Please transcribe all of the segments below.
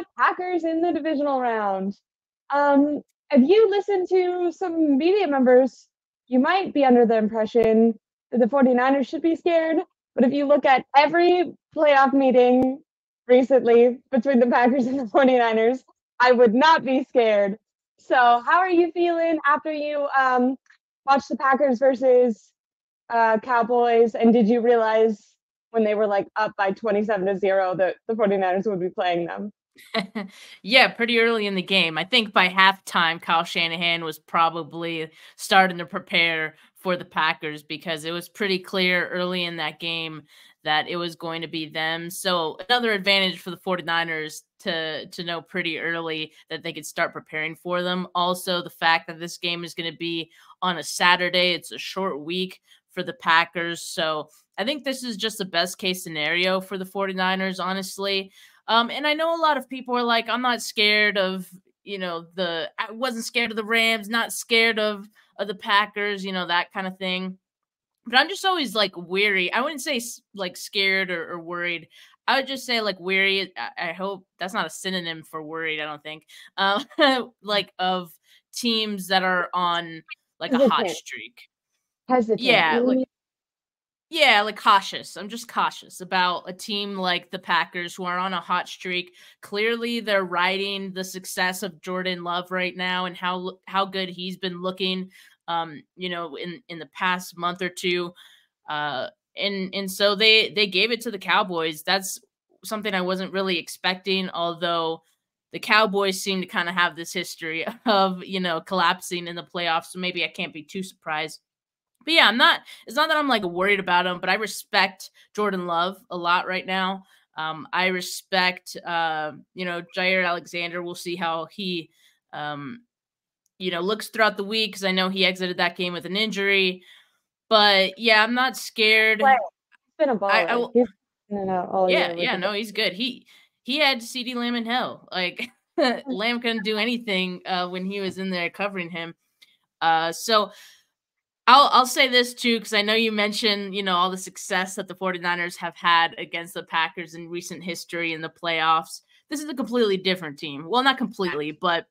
got Packers in the divisional round. If you listen to some media members, you might be under the impression that the 49ers should be scared. But if you look at every playoff meeting recently between the Packers and the 49ers, I would not be scared. So how are you feeling after you watched the Packers versus Cowboys? And did you realize when they were like up by 27-0 that the 49ers would be playing them? Yeah, pretty early in the game. I think by halftime, Kyle Shanahan was probably starting to prepare for the Packers because it was pretty clear early in that game that it was going to be them. So another advantage for the 49ers to know pretty early that they could start preparing for them. Also, the fact that this game is going to be on a Saturday, it's a short week for the Packers. So I think this is just the best case scenario for the 49ers, honestly. And I know a lot of people are like, I'm not scared of, I wasn't scared of the Rams, not scared of the Packers, that kind of thing. But I'm just always like weary. I wouldn't say like scared or worried. I would just say like weary. I hope that's not a synonym for worried. I don't think. Like of teams that are on like a hot Hesitant. streak. Hesitant. Yeah, You like mean yeah, like cautious. I'm just cautious about a team like the Packers who are on a hot streak. Clearly, they're riding the success of Jordan Love right now and how good he's been looking. In the past month or two, and so they gave it to the Cowboys. That's something I wasn't really expecting. Although the Cowboys seem to kind of have this history of collapsing in the playoffs, so maybe I can't be too surprised. But yeah, it's not that I'm like worried about him, but I respect Jordan Love a lot right now. I respect, Jair Alexander. We'll see how he, looks throughout the week because I know he exited that game with an injury. But yeah, I'm not scared. play? He's been a I baller. will. He's been in and out all Yeah, year with yeah, the no, he's good. He had CeeDee Lamb in hell. Like Lamb couldn't do anything when he was in there covering him. So I'll say this too, because I know you mentioned, all the success that the 49ers have had against the Packers in recent history in the playoffs. This is a completely different team. Well, not completely, but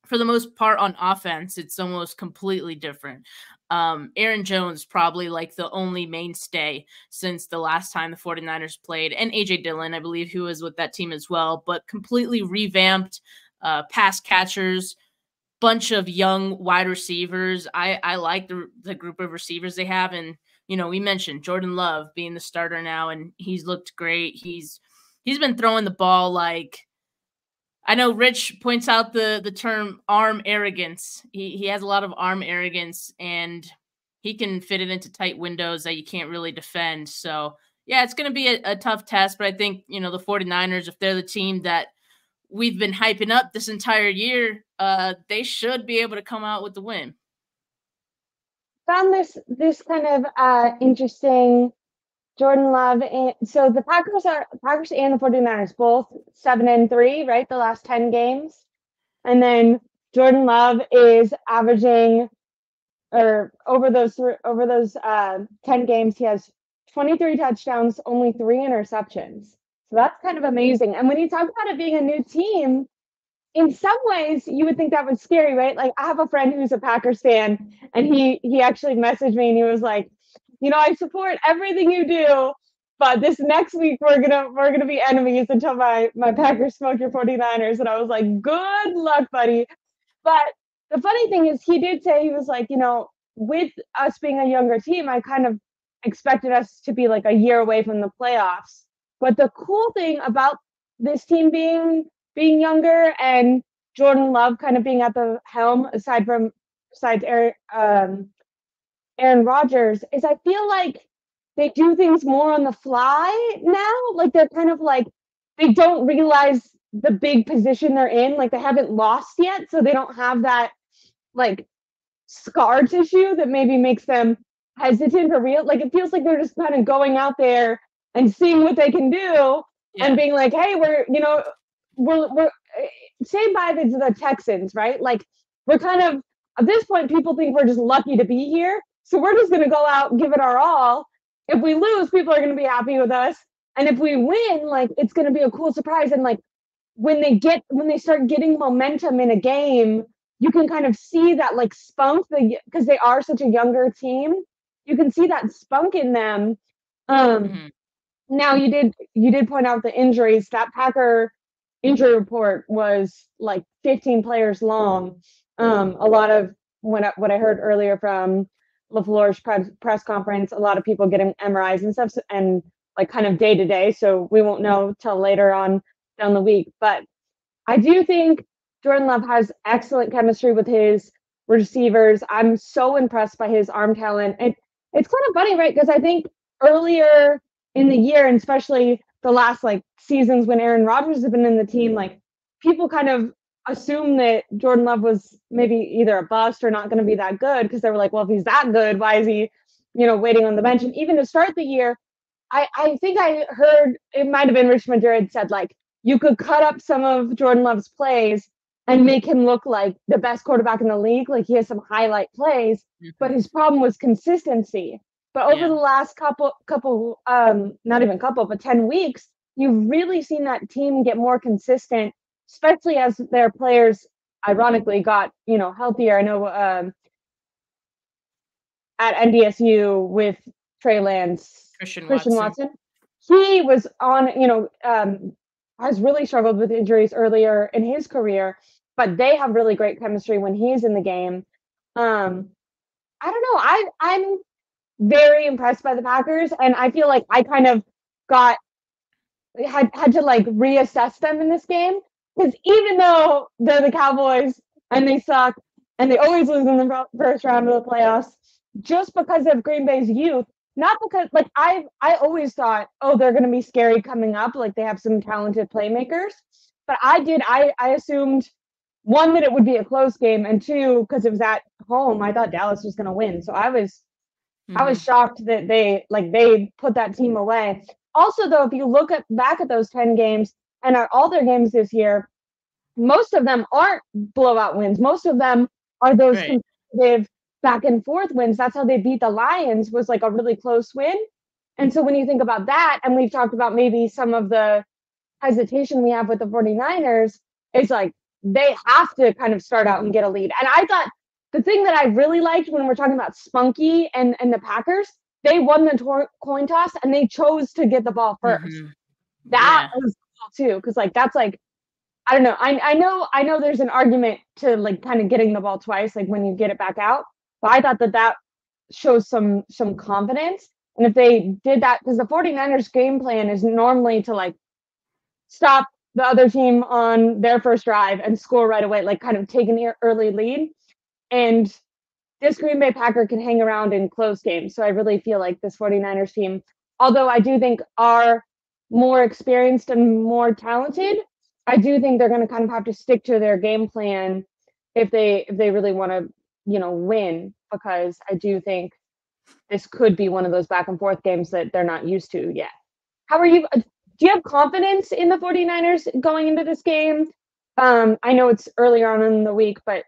for the most part on offense, it's almost completely different. Aaron Jones probably like the only mainstay since the last time the 49ers played, and AJ Dillon, I believe, who was with that team as well, but completely revamped pass catchers, bunch of young wide receivers. I like the group of receivers they have. And, we mentioned Jordan Love being the starter now, and he's looked great. He's been throwing the ball like, I know Rich points out the term arm arrogance. He has a lot of arm arrogance, and he can fit it into tight windows that you can't really defend. So, yeah, it's going to be a tough test, but I think, the 49ers, if they're the team that we've been hyping up this entire year, they should be able to come out with the win. found this kind of interesting. Jordan Love and so the Packers and the 49ers both 7-3, right? The last 10 games. And then Jordan Love is averaging or over those 10 games, he has 23 touchdowns, only 3 interceptions. So that's kind of amazing. And when you talk about it being a new team, in some ways you would think that was scary, right? Like I have a friend who's a Packers fan, and he actually messaged me and he was like, I support everything you do, but this next week we're gonna be enemies until my Packers smoke your 49ers. And I was like, good luck, buddy. But the funny thing is he did say, he was like, with us being a younger team, I kind of expected us to be like a year away from the playoffs. But the cool thing about this team being younger and Jordan Love kind of being at the helm, besides Aaron Rodgers, is I feel like they do things more on the fly now. Like they're kind of like they don't realize the big position they're in. Like they haven't lost yet, so they don't have that like scar tissue that maybe makes them hesitant or real. Like it feels like they're just kind of going out there and seeing what they can do and being like, hey, we're same vibe as the Texans, right? Like we're kind of at this point, people think we're just lucky to be here. So we're just going to go out and give it our all. If we lose, people are going to be happy with us. And if we win, like, it's going to be a cool surprise. And like, when they start getting momentum in a game, you can kind of see that like spunk, because they are such a younger team. You can see that spunk in them. Mhm. Now you did point out the injuries. That Packer injury report was like 15 players long. A lot of what I heard earlier from LaFleur's press conference, a lot of people getting MRIs and stuff, and like kind of day to day. So we won't know till later on down the week. But I do think Jordan Love has excellent chemistry with his receivers. I'm so impressed by his arm talent. And it's kind of funny, right? Because I think earlier in the year, and especially the last like seasons when Aaron Rodgers has been in the team, like people kind of assumed that Jordan Love was maybe either a bust or not going to be that good, because they were like, well, if he's that good, why is he, waiting on the bench? And even to start the year, I think I heard, it might have been Rich Madrid said, like, you could cut up some of Jordan Love's plays and make him look like the best quarterback in the league. Like, he has some highlight plays, but Mhm. his problem was consistency. But over Yeah. the last couple, not even couple, but 10 weeks, you've really seen that team get more consistent, especially as their players ironically got, healthier. I know at NDSU with Trey Lance, Christian Christian Watson. Watson. He was on, has really struggled with injuries earlier in his career, but they have really great chemistry when he's in the game. Um, I don't know. I'm very impressed by the Packers, and I feel like I kind of got had to like reassess them in this game, because even though they're the Cowboys and they suck and they always lose in the first round of the playoffs, just because of Green Bay's youth, not because like I always thought, oh, they're going to be scary coming up, like they have some talented playmakers, but I assumed, one, that it would be a close game, and two, because it was at home, I thought Dallas was going to win. So I was Mhm. shocked that they put that team away. Also, though, if you look back at those 10 games and at all their games this year, most of them aren't blowout wins. Most of them are those Right. competitive back and forth wins. That's how they beat the Lions, was like a really close win. And so when you think about that, and we've talked about maybe some of the hesitation we have with the 49ers, it's like they have to kind of start out and get a lead. And I thought the thing that I really liked when we're talking about Spunky and the Packers, they won the coin toss and they chose to get the ball first. Mhm. That Yeah. was cool too, because like that's like, I don't know. I know there's an argument to like kind of getting the ball twice, like when you get it back out. But I thought that shows some confidence. And if they did that, because the 49ers game plan is normally to like stop the other team on their first drive and score right away, like kind of take an early lead. And this Green Bay Packer can hang around in close games. So I really feel like this 49ers team, although I do think are more experienced and more talented, I do think they're going to kind of have to stick to their game plan if they really want to, win, because I do think this could be one of those back and forth games that they're not used to yet. How are you? Do you have confidence in the 49ers going into this game? I know it's earlier on in the week, but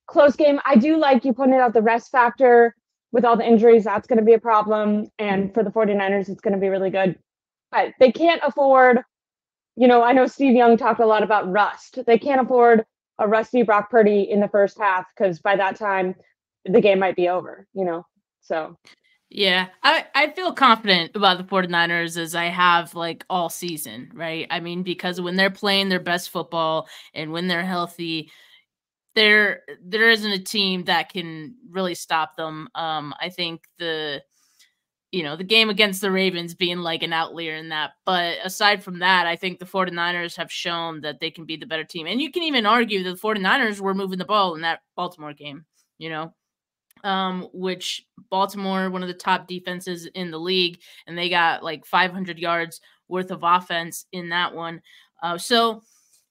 close game. I do like you pointed out the rest factor with all the injuries. That's going to be a problem. And for the 49ers, it's going to be really good. But they can't afford, I know Steve Young talked a lot about rust. They can't afford a rusty Brock Purdy in the first half, because by that time, the game might be over. So, Yeah, I feel confident about the 49ers as I have like all season, right? I mean, because when they're playing their best football and when they're healthy, there isn't a team that can really stop them. I think the game against the Ravens being like an outlier in that. But aside from that, I think the 49ers have shown that they can be the better team. And you can even argue that the 49ers were moving the ball in that Baltimore game, you know, which Baltimore, one of the top defenses in the league, and they got like 500 yards worth of offense in that one. So,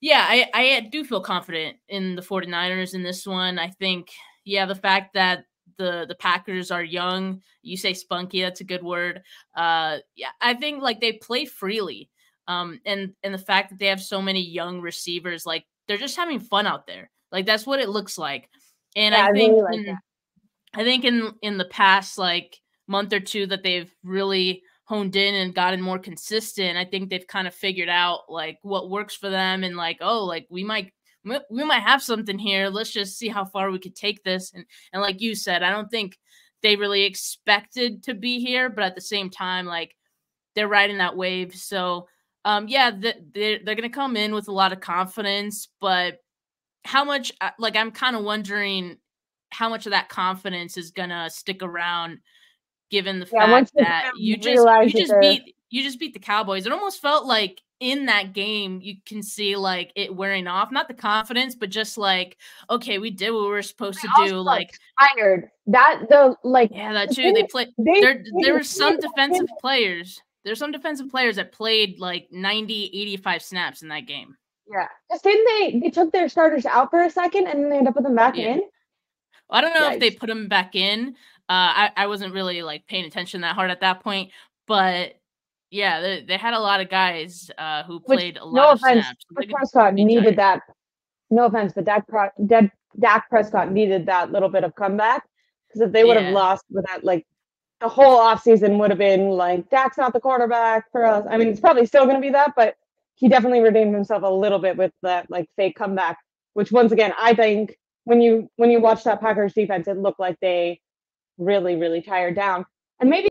yeah, I do feel confident in the 49ers in this one. I think, yeah, the fact that the Packers are young, you say spunky, that's a good word. Yeah, I think like they play freely. And the fact that they have so many young receivers, like they're just having fun out there. Like that's what it looks like. And yeah, I I think really like that. in the past like month or two that they've really honed in and gotten more consistent, I think they've kind of figured out like what works for them and like, oh, like we might have something here. Let's just see how far we could take this. And like you said, I don't think they really expected to be here, but at the same time, like they're riding that wave. So yeah, they're gonna come in with a lot of confidence, but how much like I'm kind of wondering how much of that confidence is gonna stick around given the Yeah, fact once they that kind of realize that they're you just beat the Cowboys. It almost felt like in that game you can see like it wearing off, not the confidence, but just like, okay, we did what we were supposed to also do. Like, tired. That the like yeah, that the too. thing they There didn't were some play defensive players. There's some defensive players that played like 90, 85 snaps in that game. yeah. Because didn't they took their starters out for a second and then they ended up with them back Yeah. in? I don't know if they Yikes. put him back in. I wasn't really like paying attention that hard at that point, but yeah, they had a lot of guys who Which, played a lot no of offense, snaps. They're Dak gonna Prescott be needed tired. that. No offense, but Dak Prescott needed that little bit of comeback because if they would have Yeah, lost with that, like the whole offseason would have been like Dak's not the quarterback for us. I mean, it's probably still going to be that, but he definitely redeemed himself a little bit with that like fake comeback. Which once again, I think when you watch that Packers defense, it looked like they really tired down, and maybe